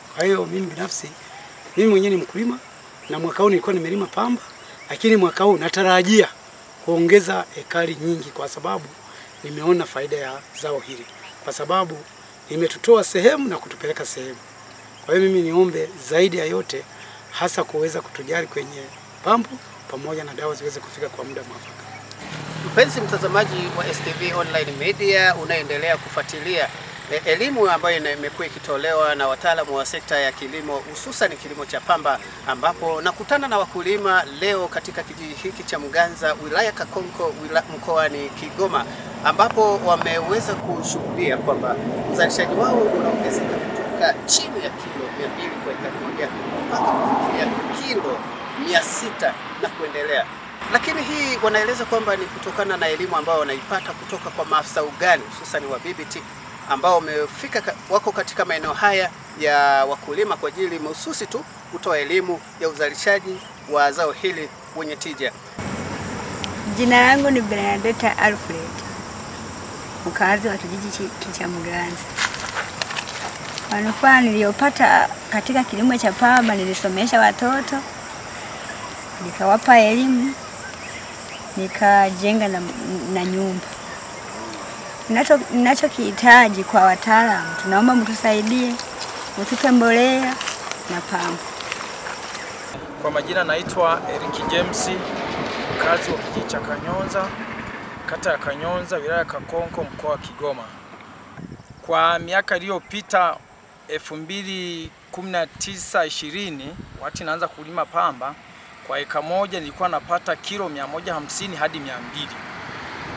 Kwa hiyo mimi binafsi, mimi mwenyewe ni mkulima na mwaka huu nilikuwa nimelima pamba, lakini mwaka huu natarajia kuongeza ekari nyingi kwa sababu nimeona faida ya zao hili. Kwa sababu nimetutoa sehemu na kutupeleka sehemu. Kwa hiyo mimi niombe zaidi ya yote hasa kuweza kutujali kwenye pampu pamoja na dawa ziweze kufika kwa muda mwafaka. Mpenzi mtazamaji wa STV Online Media, unaendelea kufuatilia elimu ambayo imekuwa ikitolewa na wataalamu wa sekta ya kilimo, hususan kilimo cha pamba, ambapo nakutana na wakulima leo katika kijiji hiki cha Muganza, wilaya Kakonko, mkoani Kigoma, ambapo wameweza kushuhudia kwamba uzalishaji wao unaongezeka kutoka chini ya kilo 200 kwa ekari moja mpaka kufikia kilo 600 na kuendelea. Lakini hii wanaeleza kwamba ni kutokana na elimu ambayo wanaipata kutoka kwa maafisa ugani, hususan wa BBT, ambao wamefika wako katika maeneo haya ya wakulima kwa ajili mahususi tu kutoa elimu ya uzalishaji wa zao hili wenye tija. Jina langu ni Bernadetta Alfred, mkazi wa kijiji cha Muganza. Manufaa niliyopata katika kilimo cha pamba, nilisomesha watoto, nikawapa elimu, nikajenga na nyumba. Ninachokihitaji kwa wataalamu, tunaomba mtusaidie, mtupe mbolea na pamba. Kwa majina naitwa Eric James, mkazi wa kijiji cha Kanyonza, kata ya Kanyonza, wilaya ya Kakonko, mkoa wa Kigoma. Kwa miaka iliyopita 2019-20 wakati naanza kulima pamba, kwa eka moja nilikuwa napata kilo 150 hadi 200.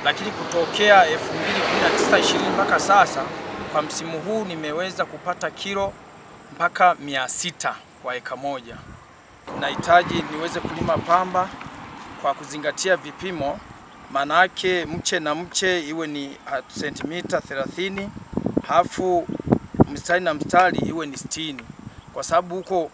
Lakini kutokea 2019-20 mpaka sasa, kwa msimu huu nimeweza kupata kilo mpaka 600 kwa eka moja. Nahitaji niweze kulima pamba kwa kuzingatia vipimo, manake mche na mche iwe ni sentimita 30, hafu mstari na mstari iwe ni 60. Kwa sababu huko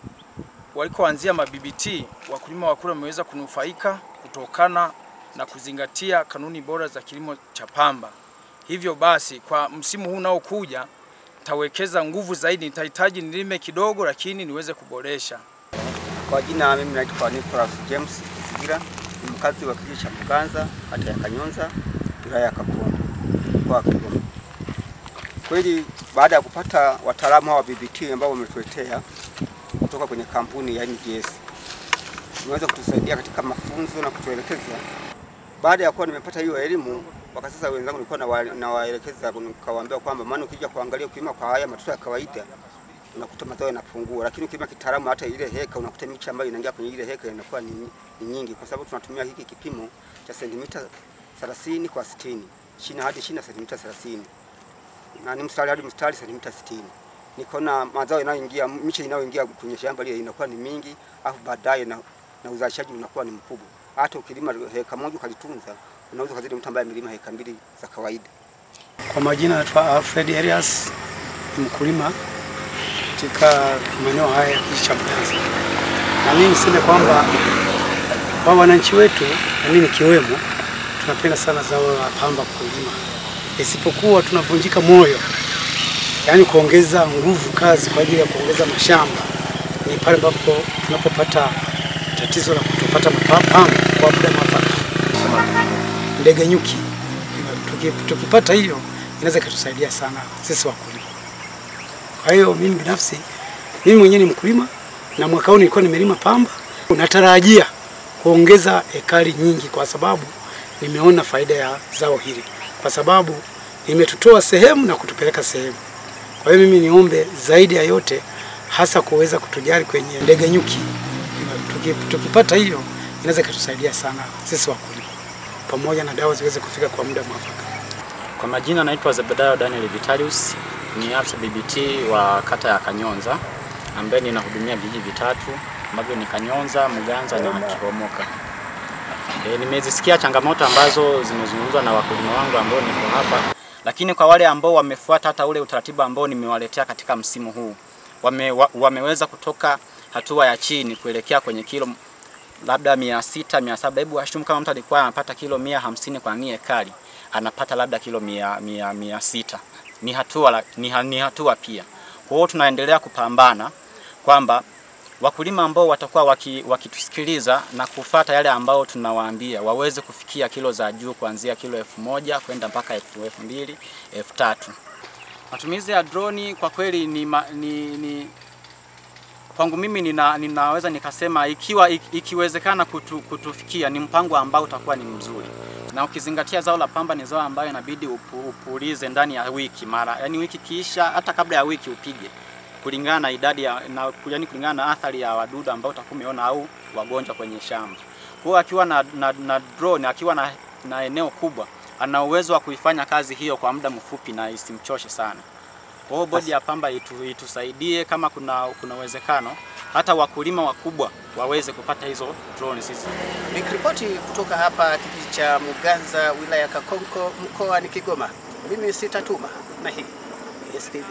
walikoanzia maBBT, wakulima wakule wameweza kunufaika kutokana na kuzingatia kanuni bora za kilimo cha pamba. Hivyo basi kwa msimu huu unaokuja nitawekeza nguvu zaidi, nitahitaji nilime kidogo lakini niweze kuboresha. Kwa jina mimi naitwa Nicholas James Sigira, ni mkazi wa kijiji cha Muganza, kata ya Kanyonza, wilaya ya Kakonko, mkoa wa Kigoma. Kweli baada ya kupata wataalamu wa BBT ambao wametuletea kutoka kwenye kampuni ya NGS, wameweza kutusaidia katika mafunzo na kutuelekeza. Baada ya kuwa nimepata hiyo elimu, wakati sasa wenzangu nilikuwa nawaelekeza, nikawaambia kwamba maana ukija kuangalia kilimo kwa haya matuta ya kawaida unakuta mazao yanapungua, lakini kilimo kitaalamu hata ile heka unakuta miche ambayo inaingia kwenye ile heka inakuwa ni nyingi, kwa sababu tunatumia hiki kipimo cha sentimita 30 kwa 60, chini hadi chini sentimita 30, na ni mstari hadi mstari sentimita 60. Nikaona mazao yanayoingia, miche inayoingia kwenye shamba ile inakuwa ni mingi, afu baadaye na uzalishaji unakuwa ni mkubwa. Hata ukilima heka moja ukalitunza, unaweza kuzidi mtu ambaye amelima heka 2 za kawaida. Kwa majina naitwa Alfred Elias, mkulima katika maeneo haya ya kijiji cha Muganza. Na mimi niseme kwamba kwa wananchi wetu, na mimi nikiwemo, tunapenda sana zao la pamba kulima. Isipokuwa tunavunjika moyo, yaani kuongeza nguvu kazi kwa ajili ya kuongeza mashamba, ni pale ambapo tunapopata tatizo la kutopata pamba kwa muda mwafaka. Ndege nyuki, tukipata hiyo inaweza kutusaidia sana sisi wakulima. Kwa hiyo mimi binafsi, mimi mwenyewe ni mkulima na mwaka huu nilikuwa nimelima pamba. Natarajia kuongeza ekari nyingi kwa sababu nimeona faida ya zao hili. Kwa sababu nimetutoa sehemu na kutupeleka sehemu. Kwa hiyo mimi niombe zaidi ya yote hasa kuweza kutujali kwenye ndege nyuki. Tukipata hiyo inaweza kutusaidia sana sisi wakulima, pamoja na dawa ziweze kufika kwa muda mwafaka. Kwa majina naitwa Zebediah Daniel Vitalius, ni afisa BBT wa kata ya Kanyonza, ambaye ninahudumia vijiji vitatu ambavyo ni Kanyonza, Muganza na Kihomoka. Nimezisikia changamoto ambazo zimezungumzwa na wakulima wangu ambao niko hapa, lakini kwa wale ambao wamefuata hata ule utaratibu ambao nimewaletea katika msimu huu, wameweza kutoka hatua ya chini kuelekea kwenye kilo labda 600, 700. Hebu ashumu kama mtu alikuwa anapata kilo 150 kwa ekari, anapata labda kilo 600. Ni hatua pia. Kwa hiyo tunaendelea kupambana kwamba wakulima ambao watakuwa wakitusikiliza na kufuata yale ambao tunawaambia waweze kufikia kilo za juu kuanzia kilo 1000 kwenda mpaka 2000, 3000. Matumizi ya droni kwa kweli ni kwangu mimi ninaweza nikasema ikiwezekana kutufikia ni mpango ambao utakuwa ni mzuri. Na ukizingatia zao la pamba ni zao ambayo inabidi upulize ndani ya wiki mara. Yaani wiki kiisha, hata kabla ya wiki upige. Kulingana na idadi kulingana na athari ya wadudu ambao utakuwa umeona au wagonjwa kwenye shamba. Kwa hiyo akiwa na drone, akiwa na eneo kubwa, ana uwezo wa kuifanya kazi hiyo kwa muda mfupi na isimchoshe sana. Kwa hiyo bodi ya pamba itusaidie kama kuna uwezekano hata wakulima wakubwa waweze kupata hizo drone sisi. Nikiripoti kutoka hapa kijiji cha Muganza, wilaya ya Kakonko, mkoa ni Kigoma. Mimi Sitatuma na hii STV.